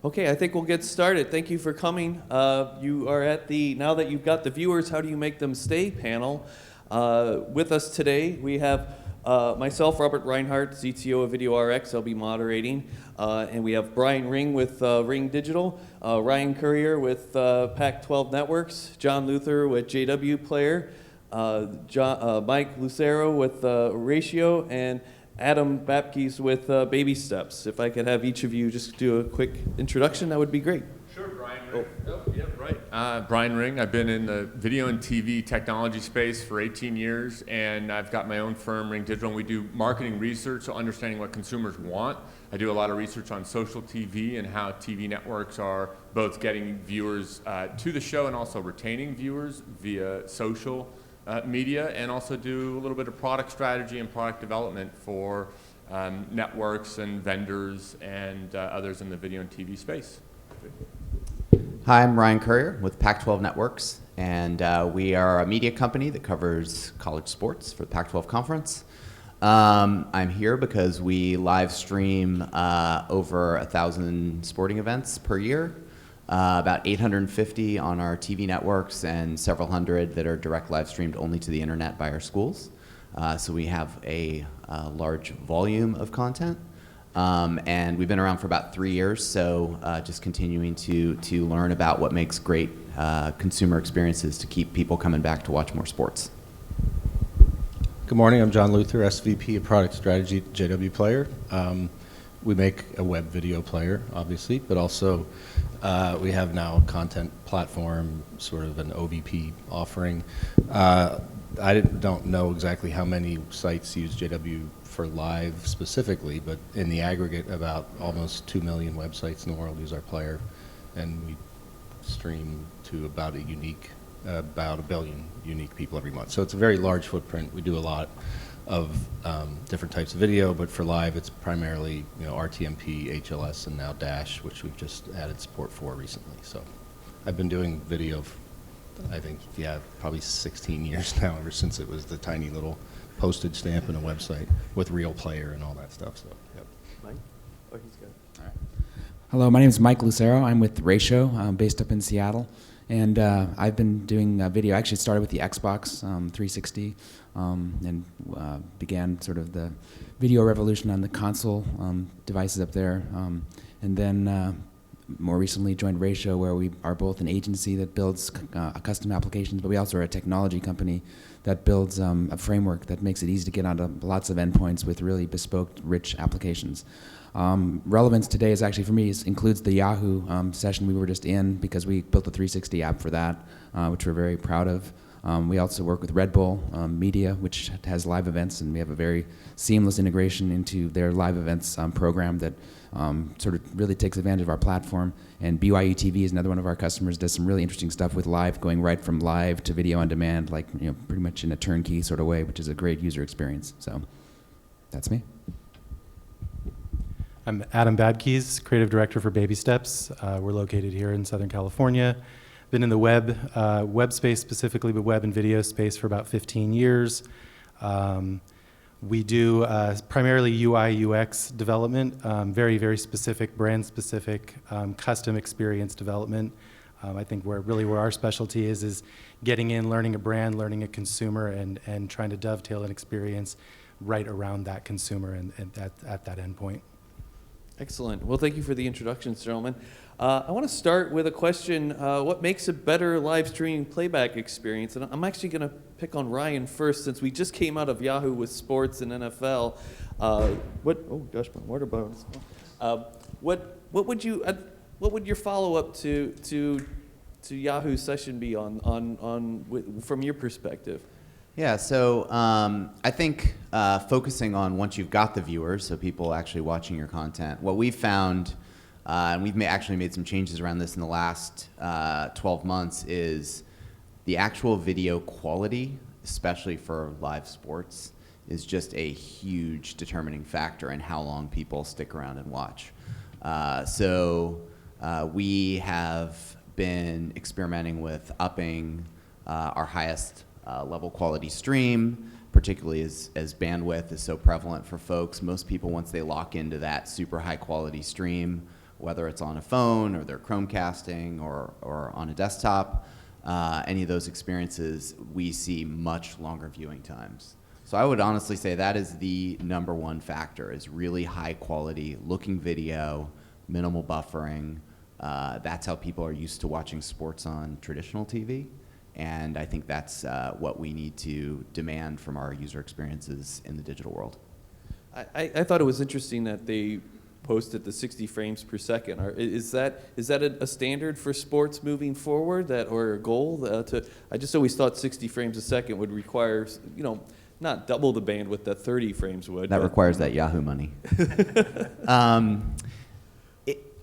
Okay, I think we'll get started. Thank you for coming. You are at the, now that you've got the viewers, how do you make them stay panel. With us today, we have myself, Robert Reinhardt, CTO of Video RX. I'll be moderating. And we have Brian Ring with Ring Digital, Ryan Courier with Pac-12 Networks, John Luther with JW Player, Mike Lucero with Ratio, and Adam Baptiste with Baby Steps. If I could have each of you just do a quick introduction, that would be great. Sure, Brian Ring. Yeah, right. Brian Ring. I've been in the video and TV technology space for 18 years, and I've got my own firm, Ring Digital, and we do marketing research, so understanding what consumers want. I do a lot of research on social TV and how TV networks are both getting viewers to the show and also retaining viewers via social media, and also do a little bit of product strategy and product development for networks and vendors and others in the video and TV space. Hi, I'm Ryan Courier with Pac-12 Networks, and we are a media company that covers college sports for the Pac-12 Conference. I'm here because we live stream over 1,000 sporting events per year. About 850 on our TV networks and several hundred that are direct live streamed only to the internet by our schools. So we have a large volume of content. And we've been around for about 3 years, so just continuing to learn about what makes great consumer experiences to keep people coming back to watch more sports. Good morning, I'm John Luther, SVP of Product Strategy at JW Player. We make a web video player, obviously, but also we have now a content platform, sort of an OVP offering. I don't know exactly how many sites use JW for live specifically, but in the aggregate, about almost 2 million websites in the world use our player, and we stream to about a billion unique people every month. So it's a very large footprint. We do a lot of different types of video, but for live, it's primarily RTMP, HLS, and now Dash, which we've just added support for recently. So I've been doing video, I think, probably 16 years now, ever since it was the tiny little postage stamp and a website with real player and all that stuff. So, yep. Mike? Oh, he's good. All right. Hello, my name is Mike Lucero. I'm with Ratio. I'm based up in Seattle. And I've been doing video. I actually started with the Xbox 360 and began sort of the video revolution on the console devices up there. And then more recently joined Ratio, where we are both an agency that builds custom applications, but we also are a technology company that builds a framework that makes it easy to get onto lots of endpoints with really bespoke, rich applications. Relevance today is actually, for me, includes the Yahoo session we were just in, because we built a 360 app for that, which we're very proud of. We also work with Red Bull Media, which has live events, and we have a very seamless integration into their live events program that sort of really takes advantage of our platform. And BYU TV is another one of our customers, does some really interesting stuff with live, going right from live to video on demand, like pretty much in a turnkey sort of way, which is a great user experience. So that's me. I'm Adam Baptiste, Creative Director for Baby Steps. We're located here in Southern California. Been in the web space specifically, but web and video space for about 15 years. We do primarily UI UX development, very, very specific, brand specific, custom experience development. I think where our specialty is getting in, learning a brand, learning a consumer, and trying to dovetail an experience right around that consumer and at that endpoint. Excellent. Well, thank you for the introductions, gentlemen. I want to start with a question. What makes a better live streaming playback experience? And I'm actually going to pick on Ryan first, since we just came out of Yahoo with sports and NFL. Oh gosh, my water bottle. What would your follow-up to Yahoo session be from your perspective? Yeah, so I think focusing on once you've got the viewers, so people actually watching your content, what we've found, and we've actually made some changes around this in the last 12 months, is the actual video quality, especially for live sports, is just a huge determining factor in how long people stick around and watch. So we have been experimenting with upping our highest level quality stream, particularly as bandwidth is so prevalent for folks. Most people, once they lock into that super high quality stream, whether it's on a phone or they're Chromecasting or on a desktop, any of those experiences, we see much longer viewing times. So I would honestly say that is the number one factor, is really high quality looking video, minimal buffering. That's how people are used to watching sports on traditional TV. And I think that's what we need to demand from our user experiences in the digital world. I thought it was interesting that they posted the 60 frames per second. Is that a standard for sports moving forward, or a goal? I just always thought 60 frames a second would require, not double the bandwidth that 30 frames would. That requires that Yahoo money.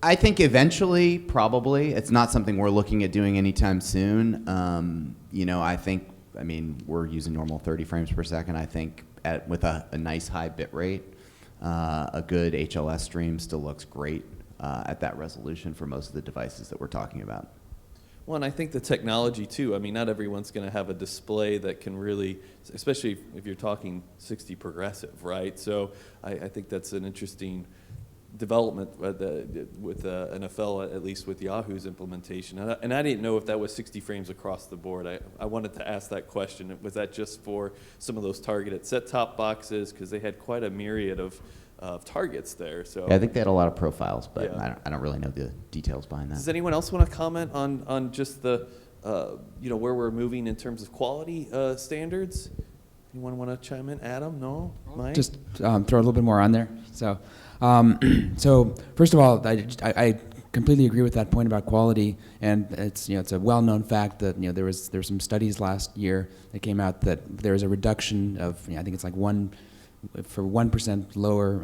I think eventually, probably, it's not something we're looking at doing anytime soon. We're using normal 30 frames per second. I think with a nice high bit rate, a good HLS stream still looks great at that resolution for most of the devices that we're talking about. Well, and I think the technology too. I mean, not everyone's going to have a display that can really, especially if you're talking 60 progressive, right? So I think that's an interesting development with NFL, at least with Yahoo's implementation. And I didn't know if that was 60 frames across the board. I wanted to ask that question. Was that just for some of those targeted set-top boxes? Because they had quite a myriad of targets there. So yeah, I think they had a lot of profiles, but yeah. I don't really know the details behind that. Does anyone else want to comment on just the where we're moving in terms of quality standards? Anyone want to chime in? Adam? No? Mike? Just throw a little bit more on there. So, so first of all, I completely agree with that point about quality, and it's a well-known fact that there were some studies last year that came out that there is a reduction of I think it's like 1% lower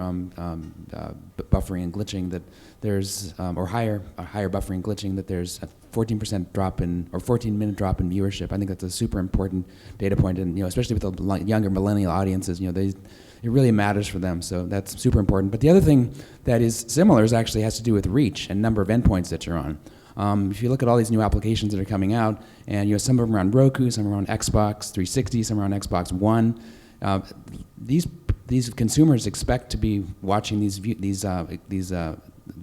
buffering and glitching, that there's or higher buffering and glitching, that there's a 14% drop in, or 14-minute drop in viewership. I think that's a super important data point, and especially with the younger millennial audiences, it really matters for them. So that's super important. But the other thing that is similar actually has to do with reach and number of endpoints that you're on. If you look at all these new applications that are coming out, and some of them are on Roku, some are on Xbox 360, some are on Xbox One. These consumers expect to be watching these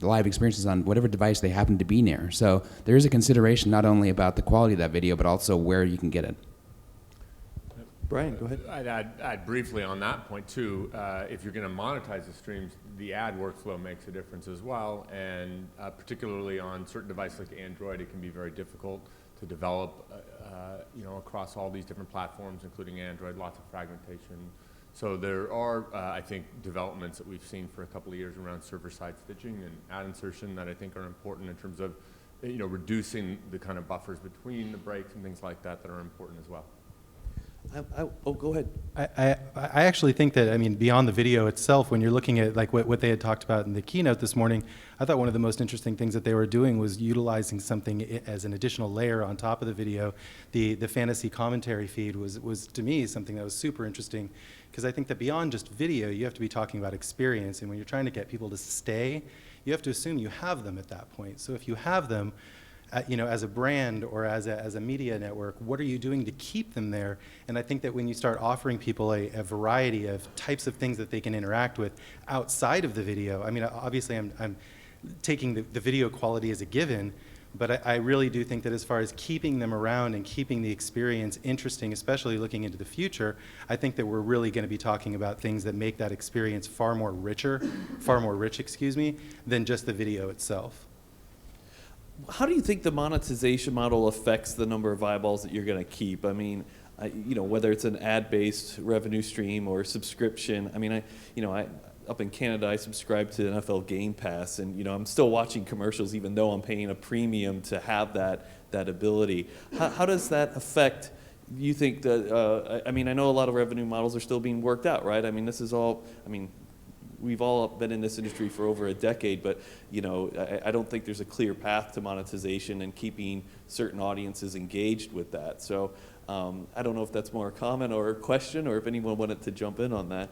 live experiences on whatever device they happen to be near. So there is a consideration not only about the quality of that video, but also where you can get it. Brian, go ahead. I'd add briefly on that point too. If you're going to monetize the streams, the ad workflow makes a difference as well, and particularly on certain devices like Android, it can be very difficult to develop, across all these different platforms, including Android, lots of fragmentation. So there are, I think, developments that we've seen for a couple of years around server-side stitching and ad insertion that I think are important in terms of, reducing the kind of buffers between the breaks and things like that are important as well. Go ahead. I actually think that, beyond the video itself, when you're looking at like what they had talked about in the keynote this morning, I thought one of the most interesting things that they were doing was utilizing something as an additional layer on top of the video. The fantasy commentary feed was to me something that was super interesting, because I think that beyond just video, you have to be talking about experience, and when you're trying to get people to stay, you have to assume you have them at that point. So if you have them, as a brand or as a media network, what are you doing to keep them there? And I think that when you start offering people a variety of types of things that they can interact with outside of the video, obviously I'm taking the video quality as a given, but I really do think that as far as keeping them around and keeping the experience interesting, especially looking into the future, I think that we're really going to be talking about things that make that experience far more rich, than just the video itself. How do you think the monetization model affects the number of eyeballs that you're going to keep? Whether it's an ad-based revenue stream or subscription. Up in Canada, I subscribe to NFL Game Pass, and I'm still watching commercials even though I'm paying a premium to have that ability. How does that affect? You think that? I know a lot of revenue models are still being worked out, right? This is all. We've all been in this industry for over a decade, but I don't think there's a clear path to monetization and keeping certain audiences engaged with that. So I don't know if that's more a comment or a question, or if anyone wanted to jump in on that.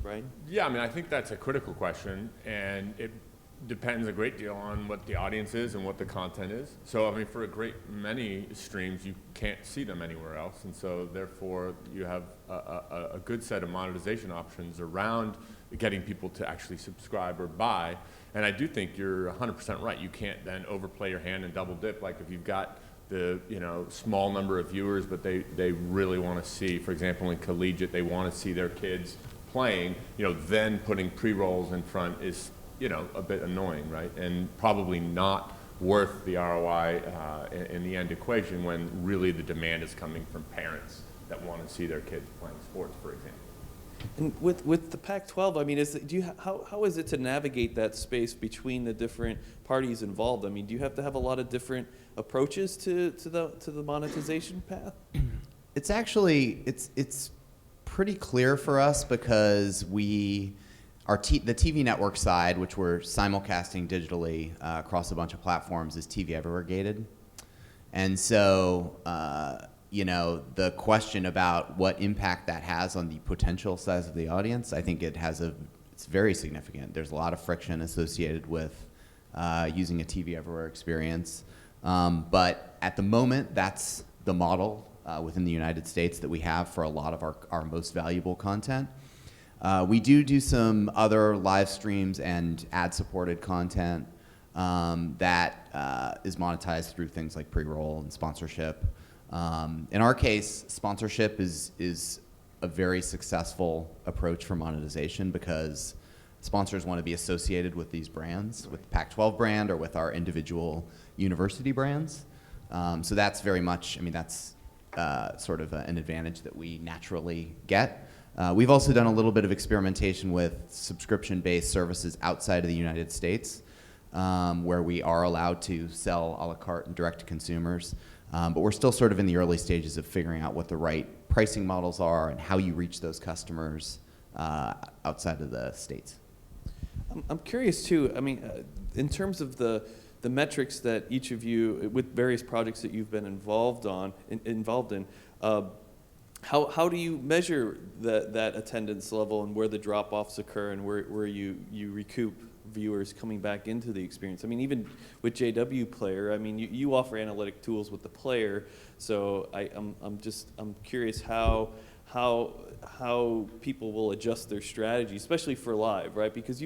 Brian? Yeah, I think that's a critical question, and it depends a great deal on what the audience is and what the content is. So, for a great many streams, you can't see them anywhere else, and so therefore you have a good set of monetization options around getting people to actually subscribe or buy. And I do think you're 100% right. You can't then overplay your hand and double dip. Like if you've got the small number of viewers, but they really want to see, for example, in collegiate, they want to see their kids playing. Then putting pre-rolls in front is a bit annoying, right? And probably not worth the ROI in the end equation when really the demand is coming from parents that want to see their kids playing sports, for example. And with the Pac-12, I mean, how is it to navigate that space between the different parties involved? I mean, do you have to have a lot of different approaches to the monetization path? It's actually it's pretty clear for us because the TV network side, which we're simulcasting digitally across a bunch of platforms, is TV Everywhere gated, and so. The question about what impact that has on the potential size of the audience, I think it's very significant. There's a lot of friction associated with using a TV Everywhere experience. But at the moment, that's the model within the United States that we have for a lot of our most valuable content. We do some other live streams and ad-supported content that is monetized through things like pre-roll and sponsorship. In our case, sponsorship is a very successful approach for monetization because sponsors want to be associated with these brands, with the Pac-12 brand or with our individual university brands. So that's very much, that's sort of an advantage that we naturally get. We've also done a little bit of experimentation with subscription-based services outside of the United States, where we are allowed to sell a la carte and direct to consumers. But we're still sort of in the early stages of figuring out what the right pricing models are and how you reach those customers outside of the States. I'm curious too. I mean, in terms of the metrics that each of you, with various projects that you've been involved in, how do you measure that attendance level and where the drop-offs occur and where you recoup viewers coming back into the experience? I mean, even with JW Player, I mean, you offer analytic tools with the player, so I'm curious how people will adjust their strategy, especially for live, right? Because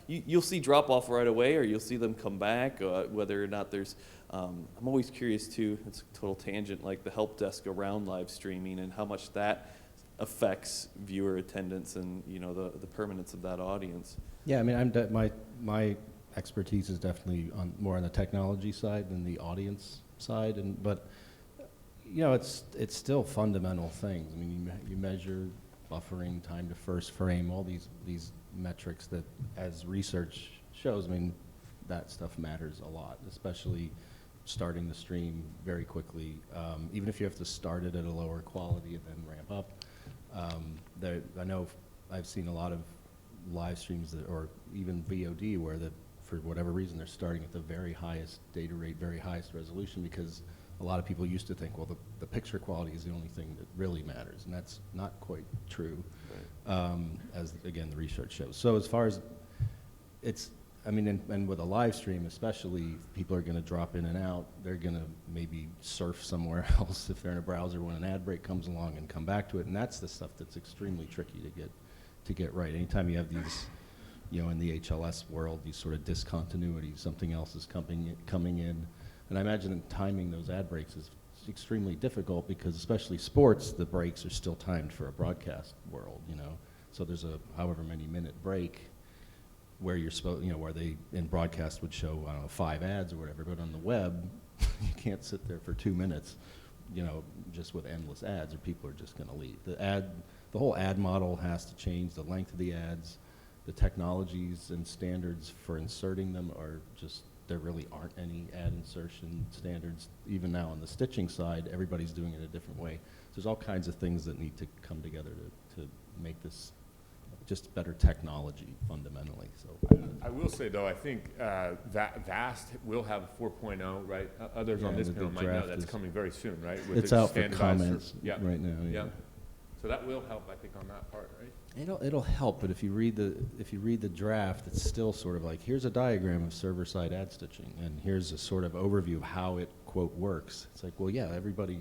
you'll see drop off right away, or you'll see them come back, whether or not there's. I'm always curious too. It's a total tangent, like the help desk around live streaming and how much that affects viewer attendance and the permanence of that audience. Yeah, I mean, my expertise is definitely more on the technology side than the audience side, but it's still fundamental things. I mean, you measure buffering, time to first frame, all these metrics that, as research shows, I mean, that stuff matters a lot, especially starting the stream very quickly. Even if you have to start it at a lower quality and then ramp up. I know I've seen a lot of live streams or even VOD where for whatever reason they're starting at the very highest data rate, very highest resolution, because a lot of people used to think, well, the picture quality is the only thing that really matters, and that's not quite true, right. As again the research shows. So as far as and with a live stream especially, people are going to drop in and out. They're going to maybe surf somewhere else if they're in a browser when an ad break comes along and come back to it, and that's the stuff that's extremely tricky to get right. Anytime you have these, in the HLS world, these sort of discontinuities, something else is coming in, and I imagine that timing those ad breaks is extremely difficult because, especially sports, the breaks are still timed for a broadcast world, So there's a however many minute break where you're supposed, where they in broadcast would show, I don't know, 5 ads or whatever, but on the web, you can't sit there for 2 minutes, just with endless ads, or people are just going to leave. The whole ad model has to change. The length of the ads, the technologies and standards for inserting them are just, there really aren't any ad insertion standards. Even now on the stitching side, everybody's doing it a different way. So there's all kinds of things that need to come together to make this just better technology fundamentally. So I will say though, I think Vast will have 4.0, right? Others on this panel might know that's coming very soon, right? With it's out for comments right now. Yeah. So that will help, I think, on that part, right? It'll help, but if you read the draft, it's still sort of like, here's a diagram of server-side ad stitching, and here's a sort of overview of how it quote works. It's like, well, yeah, everybody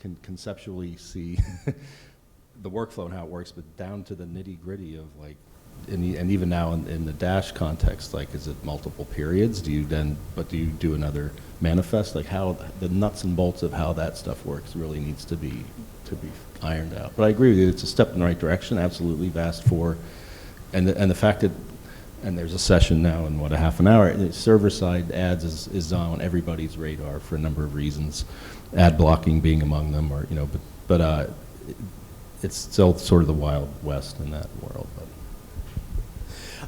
can conceptually see the workflow and how it works, but down to the nitty-gritty of like and even now in the Dash context, like, is it multiple periods? Do you do another manifest? Like, how the nuts and bolts of how that stuff works really needs to be ironed out. But I agree with you, it's a step in the right direction, absolutely. VAST 4, and the fact that, and there's a session now in a half an hour, server-side ads is on everybody's radar for a number of reasons, ad blocking being among them, or, but it's still sort of the Wild West in that world.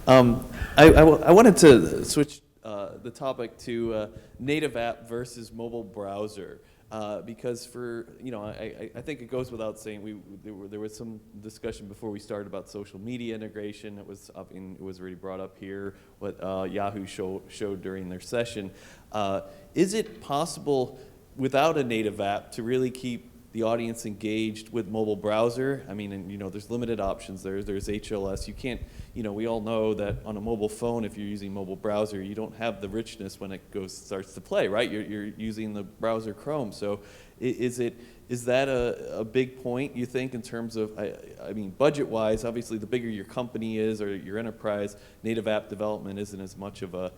I wanted to switch the topic to native app versus mobile browser. Because I think it goes without saying, there was some discussion before we started about social media integration. It was already brought up here, what Yahoo showed during their session. Is it possible without a native app to really keep the audience engaged with mobile browser? I mean, and, there's limited options there. There's HLS. You can't, we all know that on a mobile phone, if you're using mobile browser, you don't have the richness when it starts to play, right? You're using the browser Chrome. So is that a big point, you think, in terms of, I mean, budget-wise, obviously the bigger your company is or your enterprise, native app development isn't as much of a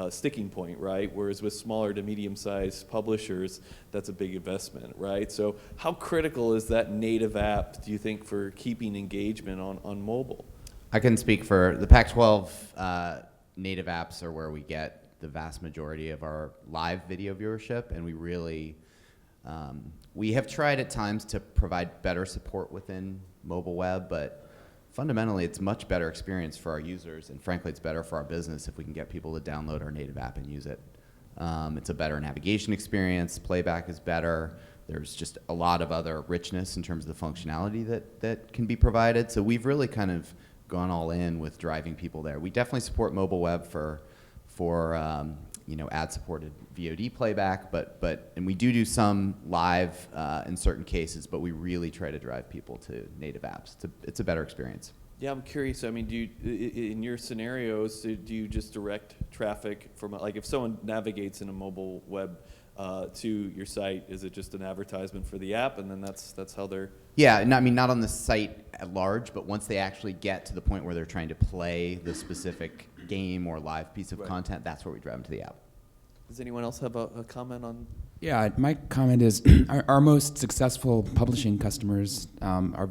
sticking point, right? Whereas with smaller to medium-sized publishers, that's a big investment, right? So how critical is that native app, do you think, for keeping engagement on mobile? I can speak for the Pac-12. Native apps are where we get the vast majority of our live video viewership, and we really, we have tried at times to provide better support within mobile web, but fundamentally, it's much better experience for our users, and frankly, it's better for our business if we can get people to download our native app and use it. It's a better navigation experience. Playback is better. There's just a lot of other richness in terms of the functionality that can be provided. So we've really kind of gone all in with driving people there. We definitely support mobile web for ad-supported VOD playback, and we do some live in certain cases, but we really try to drive people to native apps. It's a better experience. Yeah, I'm curious. I mean, in your scenarios, do you just direct traffic from, like, if someone navigates in a mobile web to your site, is it just an advertisement for the app, and then that's how they're? Yeah, I mean, not on the site at large, but once they actually get to the point where they're trying to play the specific game or live piece of content, that's where we drive them to the app. Does anyone else have a comment on? Yeah, my comment is our most successful publishing customers are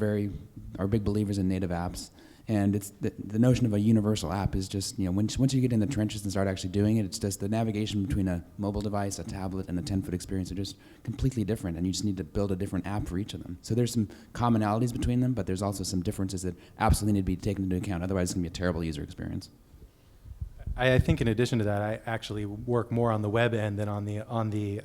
big believers in native apps, and it's the notion of a universal app is just, once you get in the trenches and start actually doing it, it's just the navigation between a mobile device, a tablet, and a 10-foot experience are just completely different, and you just need to build a different app for each of them. So there's some commonalities between them, but there's also some differences that absolutely need to be taken into account. Otherwise, it's going to be a terrible user experience. I think in addition to that, I actually work more on the web end than on the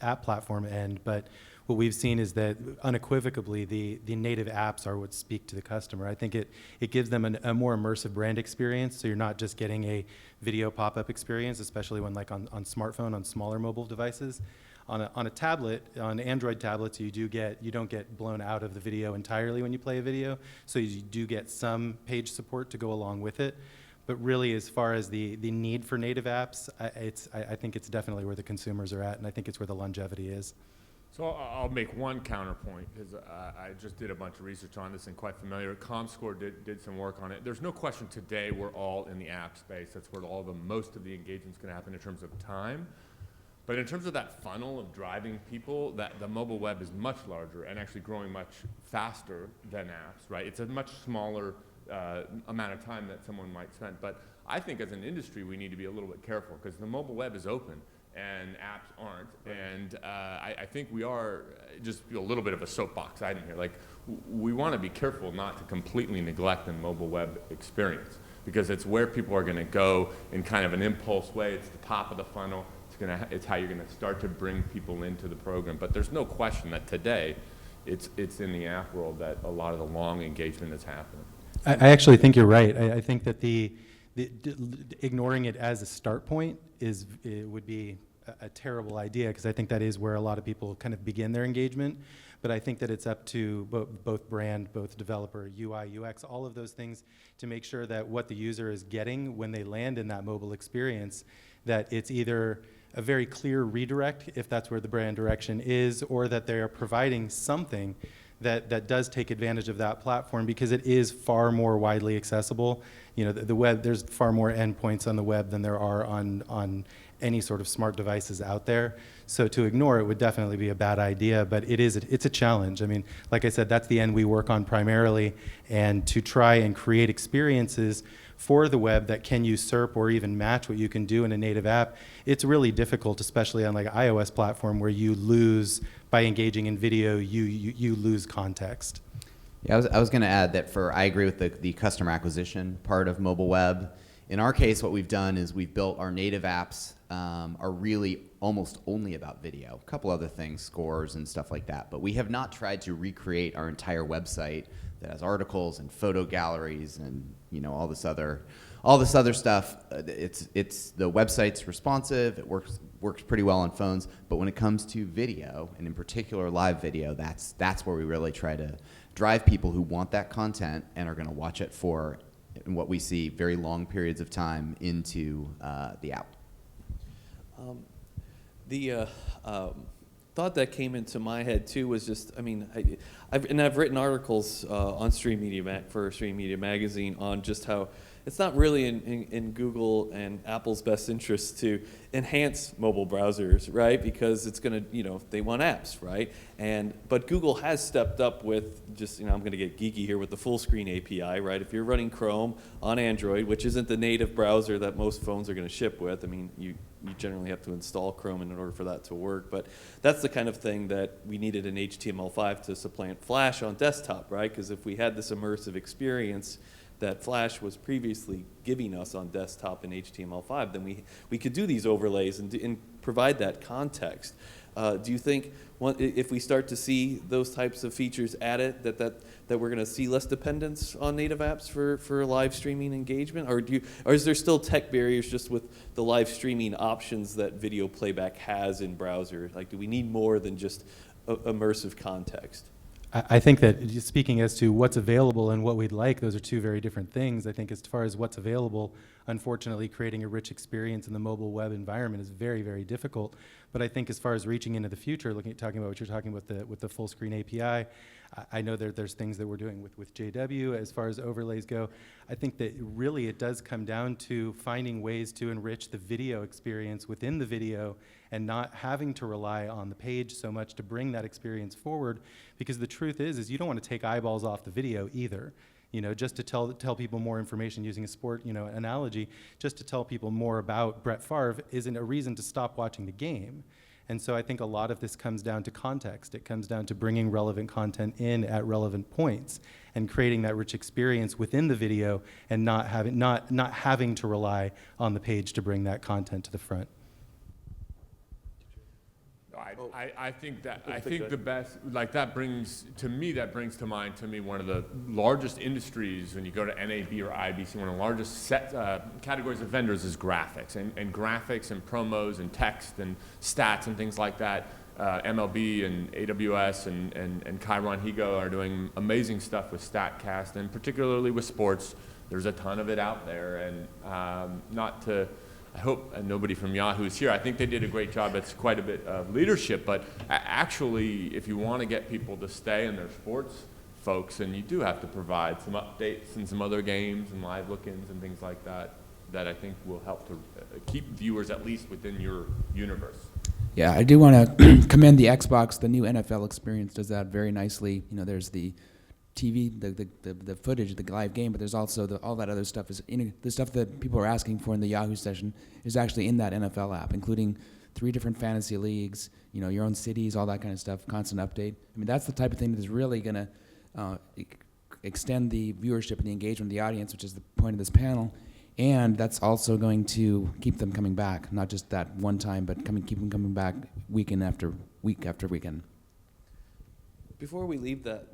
app platform end. But what we've seen is that unequivocally the native apps are what speak to the customer. I think it gives them a more immersive brand experience. So you're not just getting a video pop-up experience, especially when on smartphone, on smaller mobile devices. On a tablet, on Android tablets, you don't get blown out of the video entirely when you play a video. So you do get some page support to go along with it. But really, as far as the need for native apps, I think it's definitely where the consumers are at, and I think it's where the longevity is. So I'll make one counterpoint, because I just did a bunch of research on this and quite familiar. ComScore did some work on it. There's no question today we're all in the app space. That's where most of the engagement's going to happen in terms of time. But in terms of that funnel of driving people, the mobile web is much larger and actually growing much faster than apps, right? It's a much smaller amount of time that someone might spend. But I think as an industry, we need to be a little bit careful, because the mobile web is open and apps aren't. And I think we are just a little bit of a soapbox item here. Like, we want to be careful not to completely neglect the mobile web experience, because it's where people are going to go in kind of an impulse way. It's the top of the funnel. It's how you're going to start to bring people into the program. But there's no question that today it's in the app world that a lot of the long engagement is happening. I actually think you're right. I think that ignoring it as a start point would be a terrible idea, because I think that is where a lot of people kind of begin their engagement. But I think that it's up to both brand, both developer, UI, UX, all of those things to make sure that what the user is getting when they land in that mobile experience, that it's either a very clear redirect, if that's where the brand direction is, or that they are providing something that does take advantage of that platform because it is far more widely accessible. You know, the web, there's far more endpoints on the web than there are on any sort of smart devices out there. So to ignore it would definitely be a bad idea, but it's a challenge. I mean, like I said, that's the end we work on primarily, and to try and create experiences for the web that can usurp or even match what you can do in a native app, it's really difficult, especially on like iOS platform where you lose, by engaging in video, you lose context. Yeah, I was going to add that I agree with the customer acquisition part of mobile web. In our case, what we've done is we've built our native apps are really almost only about video. A couple other things, scores and stuff like that. But we have not tried to recreate our entire website that has articles and photo galleries and all this other stuff. It's the website's responsive. It works pretty well on phones. But when it comes to video, and in particular live video, that's where we really try to drive people who want that content and are going to watch it for, in what we see, very long periods of time into the app. The thought that came into my head too was just, I mean, I've written articles on Stream Media for Stream Media Magazine on just how it's not really in Google and Apple's best interest to enhance mobile browsers, right? Because it's going to, they want apps, right? But Google has stepped up with just, I'm going to get geeky here with the full screen API, right? If you're running Chrome on Android, which isn't the native browser that most phones are going to ship with, I mean, you generally have to install Chrome in order for that to work. But that's the kind of thing that we needed in HTML5 to supplant Flash on desktop, right? Because if we had this immersive experience that Flash was previously giving us on desktop in HTML5, then we could do these overlays and provide that context. Do you think if we start to see those types of features added, that we're going to see less dependence on native apps for live streaming engagement, or is there still tech barriers just with the live streaming options that video playback has in browser? Like, do we need more than just immersive context? I think that speaking as to what's available and what we'd like, those are two very different things. I think as far as what's available, unfortunately, creating a rich experience in the mobile web environment is very, very difficult. But I think as far as reaching into the future, talking about what you're talking about with the full screen API, I know there's things that we're doing with JW as far as overlays go. I think that really it does come down to finding ways to enrich the video experience within the video and not having to rely on the page so much to bring that experience forward, because the truth is you don't want to take eyeballs off the video either. Just to tell people more information using a sport, analogy, just to tell people more about Brett Favre isn't a reason to stop watching the game. And so I think a lot of this comes down to context. It comes down to bringing relevant content in at relevant points and creating that rich experience within the video and not having to rely on the page to bring that content to the front. I think the best, like that brings to mind one of the largest industries when you go to NAB or IBC. One of the largest categories of vendors is graphics, and graphics and promos and text and stats and things like that. MLB and AWS and Chiron Higo are doing amazing stuff with StatCast, and particularly with sports. There's a ton of it out there, and I hope nobody from Yahoo is here. I think they did a great job. It's quite a bit of leadership, but actually, if you want to get people to stay in their sports folks, then you do have to provide some updates and some other games and live look-ins and things like that I think will help to keep viewers at least within your universe. Yeah, I do want to commend the Xbox. The new NFL experience does that very nicely. There's the TV, the footage, the live game, but there's also all that other stuff the stuff that people are asking for in the Yahoo session is actually in that NFL app, including 3 different fantasy leagues, your own cities, all that kind of stuff, constant update. I mean, that's the type of thing that is really going to extend the viewership and the engagement of the audience, which is the point of this panel, and that's also going to keep them coming back, not just that one time, but keep them coming back weekend after weekend. Before we leave that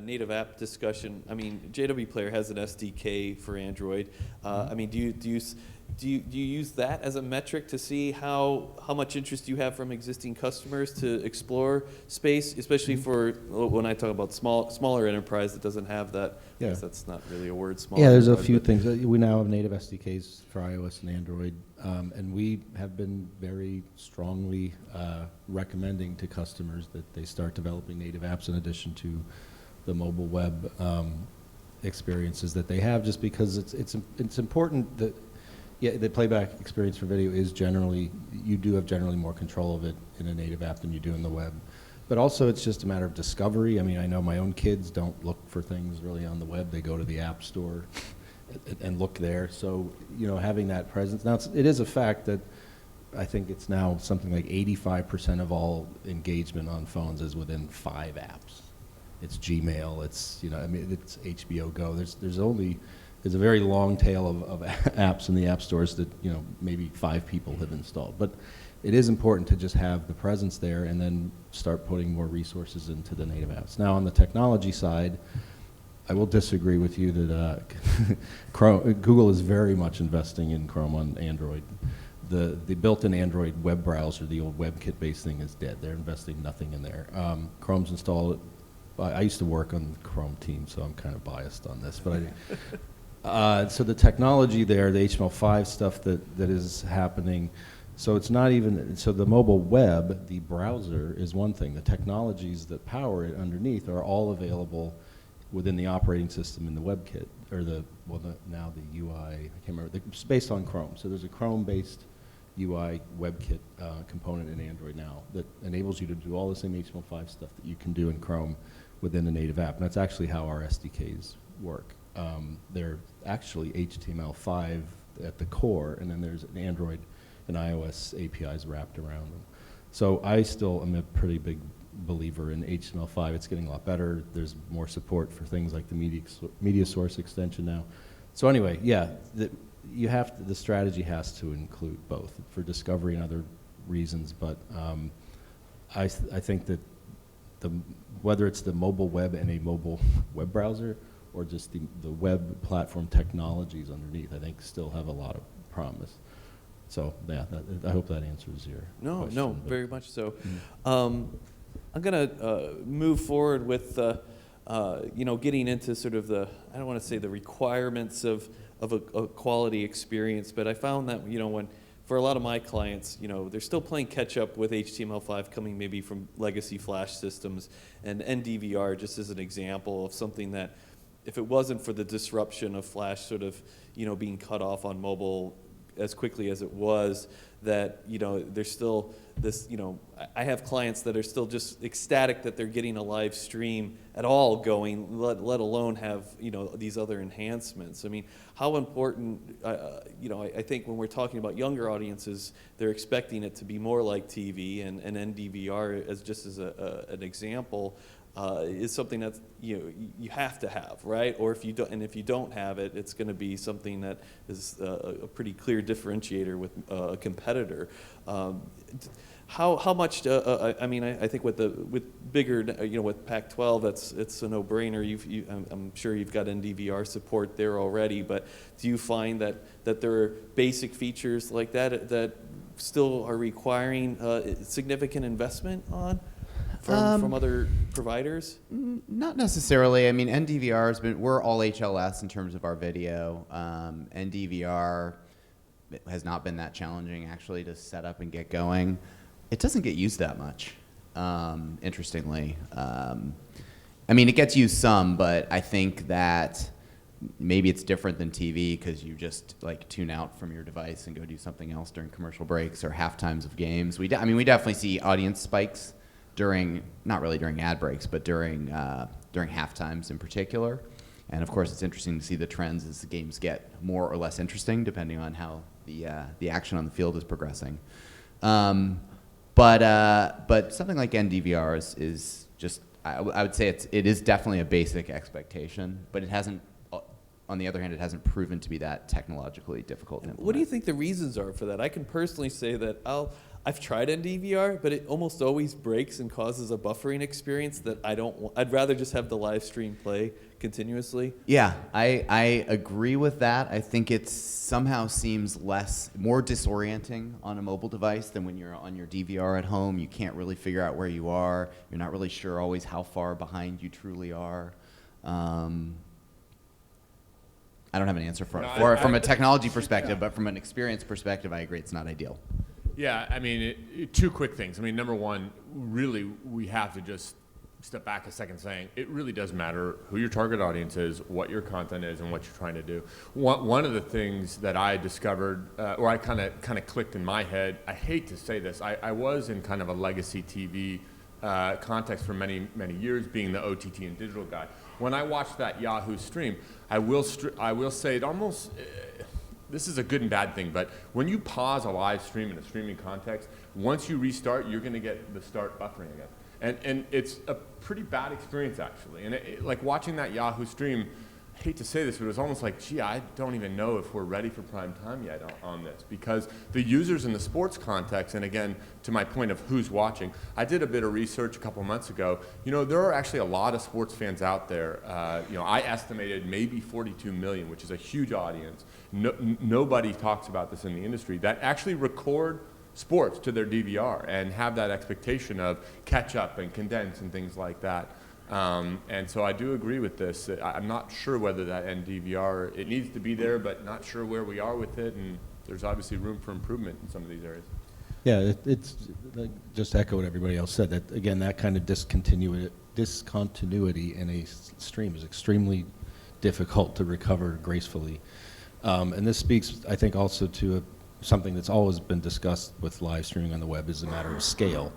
native app discussion, I mean, JW Player has an SDK for Android. I mean, do you do you use that as a metric to see how much interest you have from existing customers to explore space, especially for when I talk about smaller enterprise that doesn't have that? I guess that's not really a word. Smaller. Yeah, there's a enterprise, few but- things. We now have native SDKs for iOS and Android, and we have been very strongly recommending to customers that they start developing native apps in addition to the mobile web experiences that they have, just because it's important that the playback experience for video is generally, you do have generally more control of it in a native app than you do in the web. But also it's just a matter of discovery. I mean, I know my own kids don't look for things really on the web. They go to the app store and look there. So, you know, having that presence. Now, it is a fact that I think it's now something like 85% of all engagement on phones is within 5 apps. It's Gmail, it's, you know, I mean, it's HBO Go. There's a very long tail of apps in the app stores that, you know, maybe 5 people have installed. But it is important to just have the presence there and then start putting more resources into the native apps. Now, on the technology side, I will disagree with you that Google is very much investing in Chrome on Android. The built-in Android web browser, the old WebKit-based thing, is dead. They're investing nothing in there. Chrome's installed. I used to work on the Chrome team, so I'm kind of biased on this. But so the technology there, the HTML5 stuff that is happening, so it's not even, so the mobile web, the browser is one thing. The technologies that power it underneath are all available within the operating system in the WebKit, or now the UI, I can't remember, it's based on Chrome. So there's a Chrome-based UI WebKit component in Android now that enables you to do all the same HTML5 stuff that you can do in Chrome within the native app. And that's actually how our SDKs work. They're actually HTML5 at the core, and then there's an Android and iOS APIs wrapped around them. So I still am a pretty big believer in HTML5. It's getting a lot better. There's more support for things like the media source extension now. So anyway, yeah, the strategy has to include both for discovery and other reasons. But I think that whether it's the mobile web and a mobile web browser, or just the web platform technologies underneath, I think still have a lot of promise. So yeah, I hope that answers your question. No, very much so. I'm going to move forward with, getting into sort of I don't want to say the requirements of a quality experience, but I found that, for a lot of my clients, they're still playing catch up with HTML5 coming maybe from legacy Flash systems, and NDVR just as an example of something that, if it wasn't for the disruption of Flash sort of, being cut off on mobile as quickly as it was, that, there's still this, I have clients that are still just ecstatic that they're getting a live stream at all going, let alone have, these other enhancements. I mean, how important, I think when we're talking about younger audiences, they're expecting it to be more like TV, and NDVR as an example, is something that you have to have, right? Or if you don't have it, it's going to be something that is a pretty clear differentiator with a competitor. How much? I think with bigger, with Pac-12, it's a no-brainer. I'm sure you've got NDVR support there already, but do you find that there are basic features like that still are requiring significant investment on? From other providers? Not necessarily. I mean, NDVR we're all HLS in terms of our video. NDVR has not been that challenging, actually, to set up and get going. It doesn't get used that much, interestingly. It gets used some, but I think that maybe it's different than TV because you just tune out from your device and go do something else during commercial breaks or half times of games. We definitely see audience spikes not really during ad breaks, but during half times in particular. And of course, it's interesting to see the trends as the games get more or less interesting, depending on how the action on the field is progressing. But something like NDVR is just, I would say it is definitely a basic expectation, but it hasn't. On the other hand, it hasn't proven to be that technologically difficult to implement. What do you think the reasons are for that? I can personally say that I've tried NDVR, but it almost always breaks and causes a buffering experience that I don't want. I'd rather just have the live stream play continuously. Yeah, I agree with that. I think it somehow seems more disorienting on a mobile device than when you're on your DVR at home. You can't really figure out where you are. You're not really sure always how far behind you truly are. I don't have an answer from a technology perspective, but from an experience perspective, I agree it's not ideal. Yeah, I mean, two quick things. I mean, number one, really, we have to just step back a second saying it really does matter who your target audience is, what your content is, and what you're trying to do. One of the things that I discovered, or I kind of clicked in my head, I hate to say this, I was in kind of a legacy TV context for many, many years, being the OTT and digital guy. When I watched that Yahoo stream, I will say it almost... this is a good and bad thing, but when you pause a live stream in a streaming context, once you restart, you're going to get the start buffering again. And it's a pretty bad experience, actually. And like watching that Yahoo stream, I hate to say this, but it was almost like, gee, I don't even know if we're ready for prime time yet on this, because the users in the sports context, and again, to my point of who's watching, I did a bit of research a couple months ago. You know, there are actually a lot of sports fans out there. You know, I estimated maybe 42 million, which is a huge audience. Nobody talks about this in the industry, that actually record sports to their DVR and have that expectation of catch up and condense and things like that. And so I do agree with this. I'm not sure whether that NDVR, it needs to be there, but not sure where we are with it, and there's obviously room for improvement in some of these areas. Yeah, it's like, just echo what everybody else said, that again, that kind of discontinuity in a stream is extremely difficult to recover gracefully. And this speaks, I think, also to something that's always been discussed with live streaming on the web, is a matter of scale.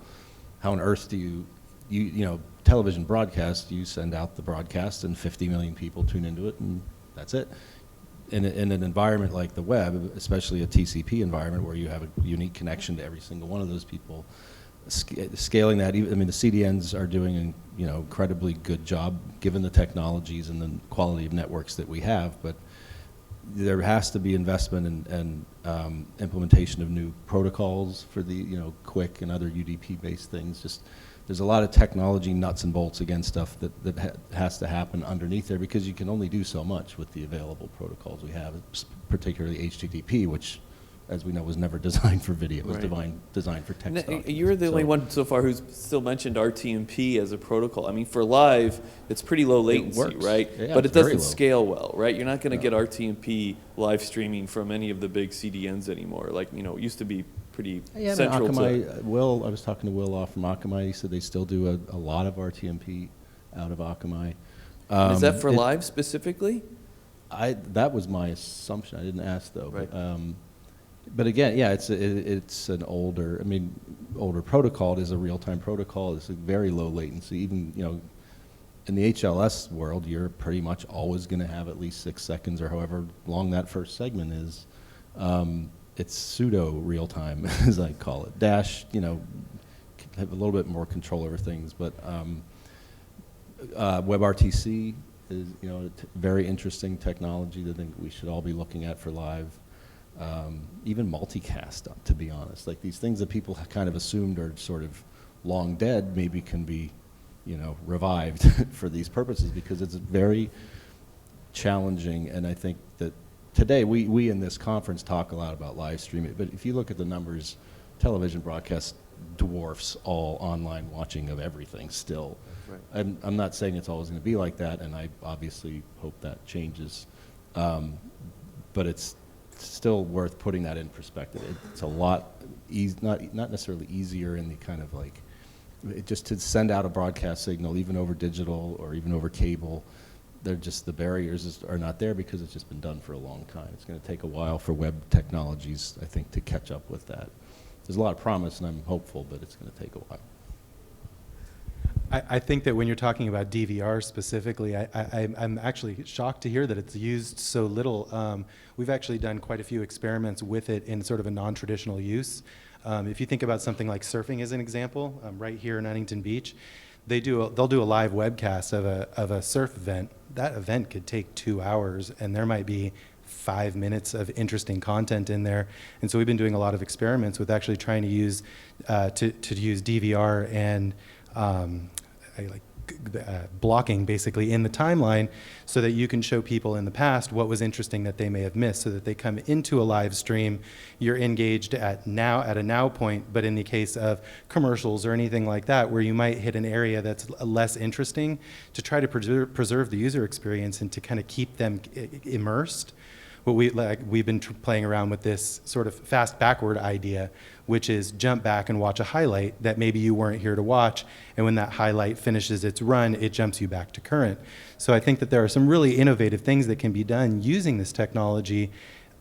How on earth do you know, television broadcast, you send out the broadcast and 50 million people tune into it, and that's it. In an environment like the web, especially a TCP environment where you have a unique connection to every single one of those people, scaling that, I mean, the CDNs are doing an incredibly good job given the technologies and the quality of networks that we have, but there has to be investment and implementation of new protocols for the quick and other UDP-based things. Just there's a lot of technology nuts and bolts again stuff that has to happen underneath there, because you can only do so much with the available protocols we have, particularly HTTP, which, as we know, was never designed for video. It was designed for text documents. You're the only one so far who's still mentioned RTMP as a protocol. I mean, for live, it's pretty low latency, right? Yeah, but it it's very doesn't low. scale well, right? You're not going to get RTMP live streaming from any of the big CDNs anymore. Like, it used to be pretty central to... I was talking to Will off from Akamai. He said they still do a lot of RTMP out of Akamai. Is that for live specifically? That was my assumption. I didn't ask, though. Right. But again, yeah, it's an older protocol. It is a real-time protocol. It's a very low latency. Even, in the HLS world, you're pretty much always going to have at least 6 seconds or however long that first segment is. It's pseudo real-time, as I call it. Dash, have a little bit more control over things, but WebRTC is, very interesting technology that I think we should all be looking at for live. Even multicast, to be honest. Like these things that people kind of assumed are sort of long dead maybe can be, revived for these purposes, because it's very challenging. And I think that today we in this conference talk a lot about live streaming, but if you look at the numbers, television broadcast dwarfs all online watching of everything still. Right. I'm not saying it's always going to be like that, and I obviously hope that changes. But it's still worth putting that in perspective. It's a lot, not necessarily easier in the kind of like, just to send out a broadcast signal, even over digital or even over cable, the barriers are not there because it's just been done for a long time. It's going to take a while for web technologies, I think, to catch up with that. There's a lot of promise, and I'm hopeful, but it's going to take a while. I think that when you're talking about DVR specifically, I'm actually shocked to hear that it's used so little. We've actually done quite a few experiments with it in sort of a non-traditional use. If you think about something like surfing as an example, right here in Huntington Beach, they'll do a live webcast of a surf event. That event could take 2 hours, and there might be 5 minutes of interesting content in there. And so we've been doing a lot of experiments with actually trying to use use DVR and blocking basically in the timeline so that you can show people in the past what was interesting that they may have missed, so that they come into a live stream, you're engaged at a now point, but in the case of commercials or anything like that where you might hit an area that's less interesting, to try to preserve the user experience and to kind of keep them immersed. We've been playing around with this sort of fast backward idea, which is jump back and watch a highlight that maybe you weren't here to watch, and when that highlight finishes its run, it jumps you back to current. So I think that there are some really innovative things that can be done using this technology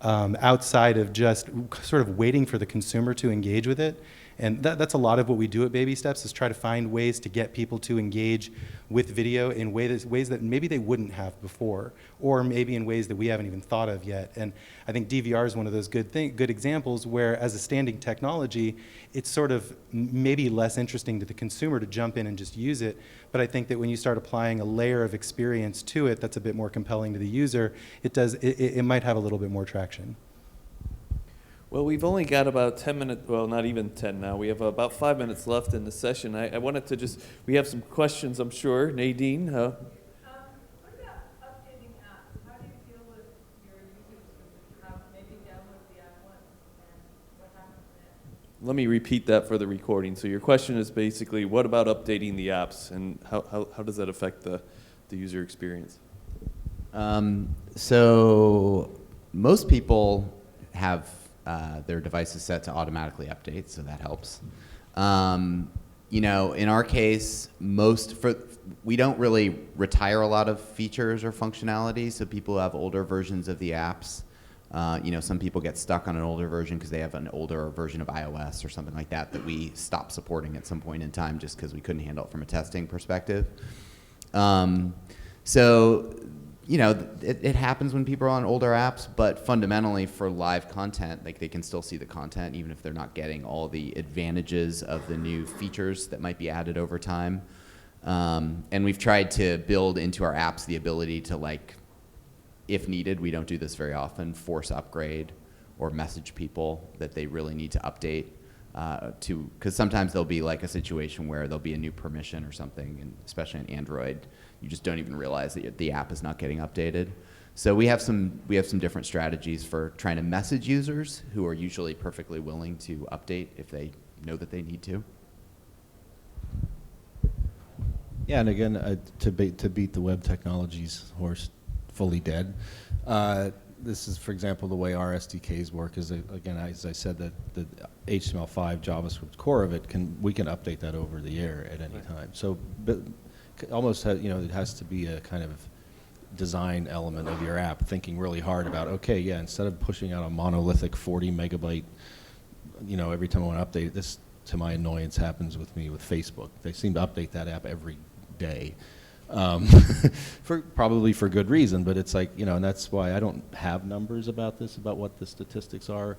outside of just sort of waiting for the consumer to engage with it. And that's a lot of what we do at Baby Steps, is try to find ways to get people to engage with video in ways that maybe they wouldn't have before, or maybe in ways that we haven't even thought of yet. And I think DVR is one of those good examples where, as a standing technology, it's sort of maybe less interesting to the consumer to jump in and just use it. But I think that when you start applying a layer of experience to it that's a bit more compelling to the user, it might have a little bit more traction. Well, we've only got about 10 minutes, well, not even 10 now. We have about 5 minutes left in the session. I wanted to we have some questions, I'm sure. Nadine? What about updating apps? How do you deal with your users who have maybe downloaded the app once, and what happens next? Let me repeat that for the recording. So your question is basically, what about updating the apps, and how does that affect the user experience? So most people have their devices set to automatically update, so that helps. You know, in our case, we don't really retire a lot of features or functionality, so people who have older versions of the apps, you know, some people get stuck on an older version because they have an older version of iOS or something like that we stopped supporting at some point in time just because we couldn't handle it from a testing perspective. So, you know, it happens when people are on older apps, but fundamentally for live content, like, they can still see the content even if they're not getting all the advantages of the new features that might be added over time. And we've tried to build into our apps the ability to, like, if needed, we don't do this very often, force upgrade or message people that they really need to update because sometimes there'll be like a situation where there'll be a new permission or something, and especially on Android, you just don't even realize that the app is not getting updated. So we have some different strategies for trying to message users who are usually perfectly willing to update if they know that they need to. Yeah, and again, to beat the web technologies horse fully dead, this is, for example, the way our SDKs work is, again, as I said, that the HTML5 JavaScript core of it we can update that over the air at any time. So almost it has to be a kind of design element of your app, thinking really hard about, okay, yeah, instead of pushing out a monolithic 40 megabyte, every time I want to update it, this, to my annoyance, happens with me with Facebook. They seem to update that app every day. Probably for good reason, but it's like, and that's why I don't have numbers about this, about what the statistics are.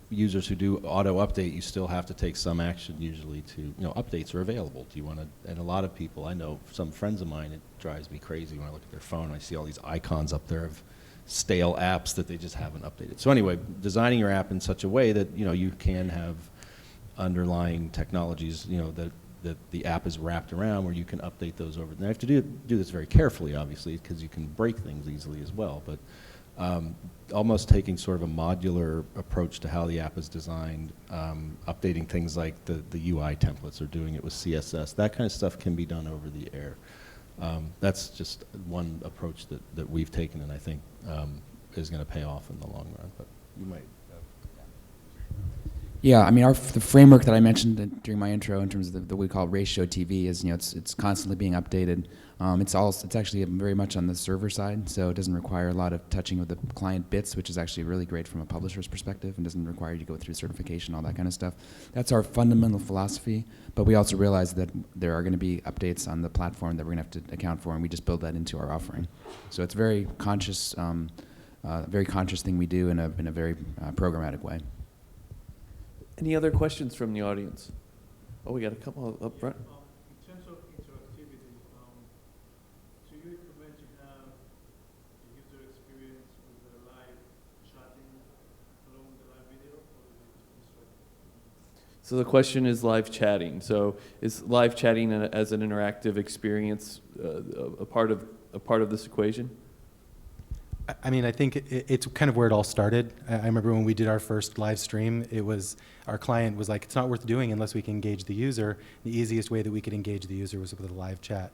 Users who do auto update, you still have to take some action usually to, updates are available. Do you want to, and a lot of people, I know some friends of mine, it drives me crazy when I look at their phone and I see all these icons up there of stale apps that they just haven't updated. So anyway, designing your app in such a way that, you can have underlying technologies, that the app is wrapped around where you can update those over. Now you have to do this very carefully, obviously, because you can break things easily as well. But almost taking sort of a modular approach to how the app is designed, updating things like the UI templates, or doing it with CSS, that kind of stuff can be done over the air. That's just one approach that we've taken, and I think is going to pay off in the long run. But you might. Yeah, I mean, the framework that I mentioned during my intro in terms of the what we call ratio TV is, it's constantly being updated. It's actually very much on the server side, so it doesn't require a lot of touching with the client bits, which is actually really great from a publisher's perspective, and doesn't require you to go through certification, all that kind of stuff. That's our fundamental philosophy, but we also realize that there are going to be updates on the platform that we're going to have to account for, and we just build that into our offering. So it's very conscious thing we do in a very programmatic way. Any other questions from the audience? Oh, we got a couple up front. In terms of interactivity, do you recommend to have the user experience So the question is live chatting. So is live chatting as an interactive experience a part of this equation? I mean, I think it's kind of where it all started. I remember when we did our first live stream, our client was like, it's not worth doing unless we can engage the user. The easiest way that we could engage the user was with a live chat.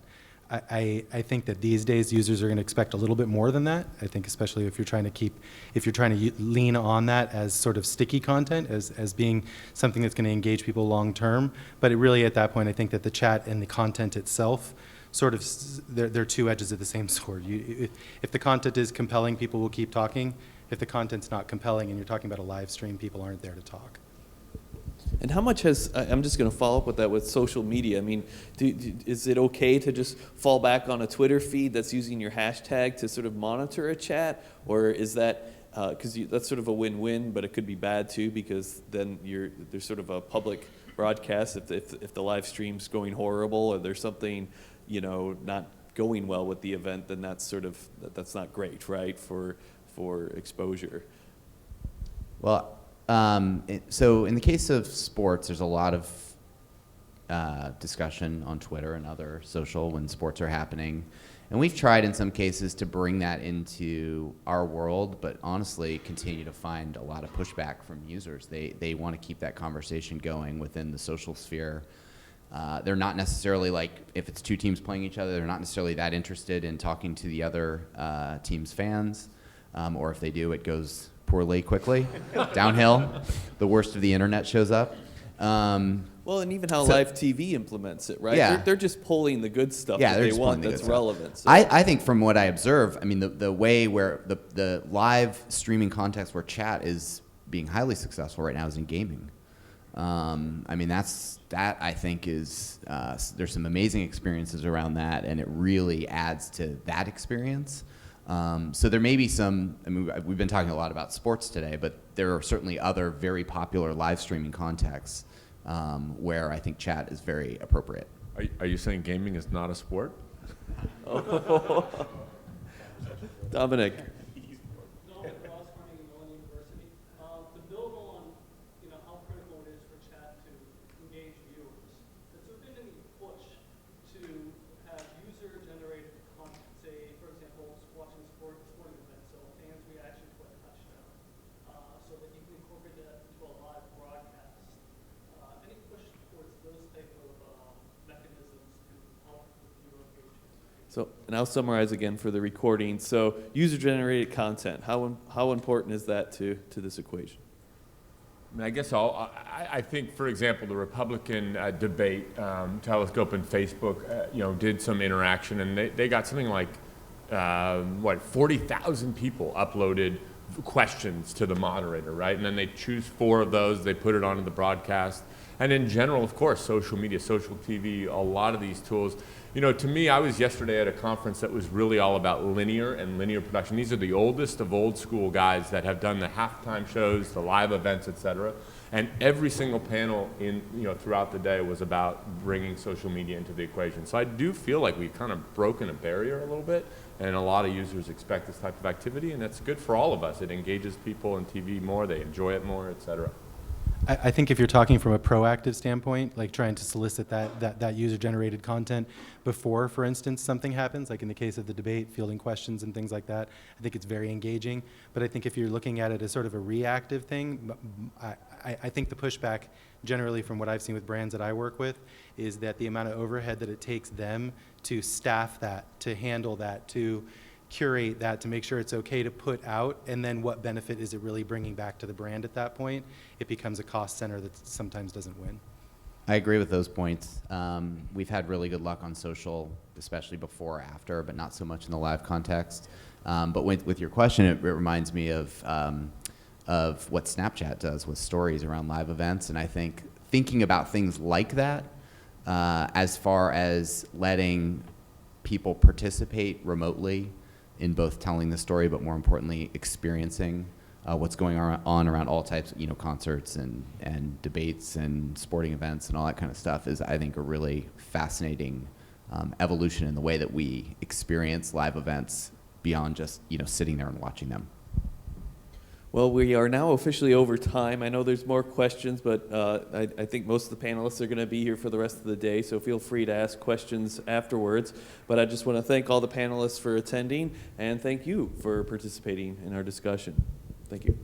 I think that these days users are going to expect a little bit more than that. I think especially if you're trying to lean on that as sort of sticky content, as being something that's going to engage people long term. But it really, at that point, I think that the chat and the content itself sort of, they're two edges of the same sword. If the content is compelling, people will keep talking. If the content's not compelling and you're talking about a live stream, people aren't there to talk. And how much I'm just going to follow up with that with social media. I mean, is it okay to just fall back on a Twitter feed that's using your hashtag to sort of monitor a chat? Or is that, because that's sort of a win-win, but it could be bad too, because then there's sort of a public broadcast if the live stream's going horrible or there's something, not going well with the event, then that's not great, right, for exposure. Well, so in the case of sports, there's a lot of discussion on Twitter and other social when sports are happening. And we've tried in some cases to bring that into our world, but honestly continue to find a lot of pushback from users. They want to keep that conversation going within the social sphere. They're not necessarily, like, if it's two teams playing each other, they're not necessarily that interested in talking to the other team's fans. Or if they do, it goes poorly quickly, downhill. The worst of the internet shows up. Well, and even how live TV implements it, right? Yeah. They're just pulling the good stuff Yeah, that they're they just want pulling the that's good stuff. relevant. So. I think from what I observe, I mean, the way where the live streaming context where chat is being highly successful right now is in gaming. I mean, that I think is, there's some amazing experiences around that, and it really adds to that experience. So there may be some, I mean, we've been talking a lot about sports today, but there are certainly other very popular live streaming contexts where I think chat is very appropriate. Are you saying gaming is not a sport? Dominic. To build on, how critical it is for chat to engage viewers, has there been any push to have user-generated content, say, for example, watching sporting events, so fans reaction to a touchdown, so that you can incorporate that into a live broadcast? Any push towards those type of mechanisms to help with viewer engagement? So, and I'll summarize again for the recording. So, user-generated content. How important is that to this equation? I mean, I guess I think, for example, the Republican debate, Telescope and Facebook, did some interaction, and they got something like, 40,000 people uploaded questions to the moderator, right? And then they choose 4 of those, they put it onto the broadcast. And in general, of course, social media, social TV, a lot of these tools. To me, I was yesterday at a conference that was really all about linear and linear production. These are the oldest of old school guys that have done the halftime shows, the live events, et cetera. And every single panel throughout the day was about bringing social media into the equation. So I do feel like we've kind of broken a barrier a little bit, and a lot of users expect this type of activity, and that's good for all of us. It engages people in TV more, they enjoy it more, et cetera. I think if you're talking from a proactive standpoint, like trying to solicit that user-generated content before, for instance, something happens, like in the case of the debate, fielding questions and things like that, I think it's very engaging. But I think if you're looking at it as sort of a reactive thing, I think the pushback, generally from what I've seen with brands that I work with, is that the amount of overhead that it takes them to staff that, to handle that, to curate that, to make sure it's okay to put out, and then what benefit is it really bringing back to the brand at that point? It becomes a cost center that sometimes doesn't win. I agree with those points. We've had really good luck on social, especially before or after, but not so much in the live context. But with your question, it reminds me of what Snapchat does with stories around live events. And I think thinking about things like that, as far as letting people participate remotely in both telling the story, but more importantly, experiencing what's going on around all types, concerts and debates and sporting events and all that kind of stuff is, I think, a really fascinating evolution in the way that we experience live events beyond just, sitting there and watching them. Well, we are now officially over time. I know there's more questions, but I think most of the panelists are going to be here for the rest of the day, so feel free to ask questions afterwards. But I just want to thank all the panelists for attending, and thank you for participating in our discussion. Thank you.